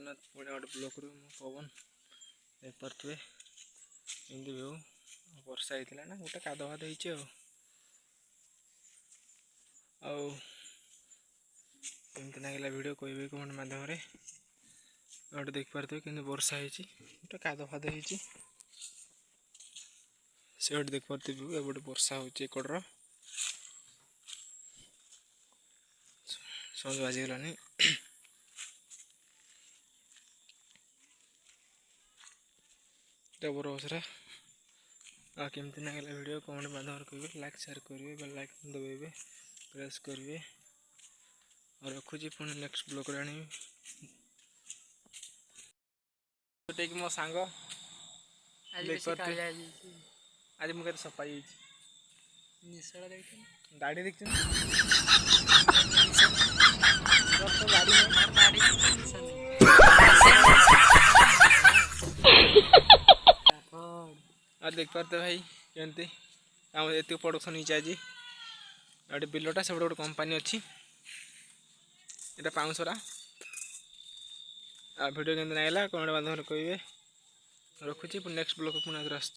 ଜଗନ୍ନାଥ ପୁଣି ଗୋଟେ ବ୍ଲକରୁ ମୁଁ ପବନ ଦେଖିପାରୁଥିବେ ଏମିତି ବି ବର୍ଷା ହେଇଥିଲା ନା ଗୋଟେ କାଦ ଫାଦ ହେଇଛି ଆଉ କେମିତି ଲାଗିଲା ଭିଡ଼ିଓ କହିବେ କମେଣ୍ଟ ମାଧ୍ୟମରେ। ଗୋଟେ ଦେଖିପାରୁଥିବେ କିନ୍ତୁ ବର୍ଷା ହେଇଛି ଗୋଟେ କାଦ ଫାଦ ହେଇଛି ସେ ଗୋଟେ ଦେଖିପାରୁଥିବେ ଏବେ ଗୋଟେ ବର୍ଷା ହେଉଛି ଏକଡ଼ର ସଞ୍ଜ ବାଜିଗଲାଣି। ଜବର ବର୍ଷା ଆଉ କେମିତି ଲାଗିଲା ଭିଡ଼ିଓ କମେଣ୍ଟ ମାଧ୍ୟମରେ କହିବେ ଲାଇକ୍ ସେୟାର କରିବେ ବେଲ୍ ଆଇକନ୍ ଦବାଇବେ ପ୍ରେସ୍ କରିବେ ଆଉ ରଖୁଛି ପୁଣି ନେକ୍ସଟ ବ୍ଲଗ୍ରେ ଆଣିବି ଯୋଉଟାକି ମୋ ସାଙ୍ଗ ଦେଖିପାରୁଥିବେ ଆଜି ମୁଁ କେତେ ସଫା ହେଇଯାଇଛି ଗାଡ଼ି ଦେଖିଛୁ ଆଉ ଦେଖିପାରୁଥିବେ ଭାଇ କେମିତି ଆମର ଏତିକି ପ୍ରଡକ୍ସନ୍ ହେଇଛି ଆଜି। ଗୋଟେ ବିଲଟା ସେପଟେ ଗୋଟେ କମ୍ପାନୀ ଅଛି ଏଇଟା ପାଉଁଶରା। ଆଉ ଭିଡ଼ିଓ କେମିତି ଲାଗିଲା କମେଣ୍ଟ ମାଧ୍ୟମରେ କହିବେ। ରଖୁଛି ପୁଣି ନେକ୍ସଟ ବ୍ଲଗ୍କୁ ପୁଣି ଆଗରେ ଆସୁଛି।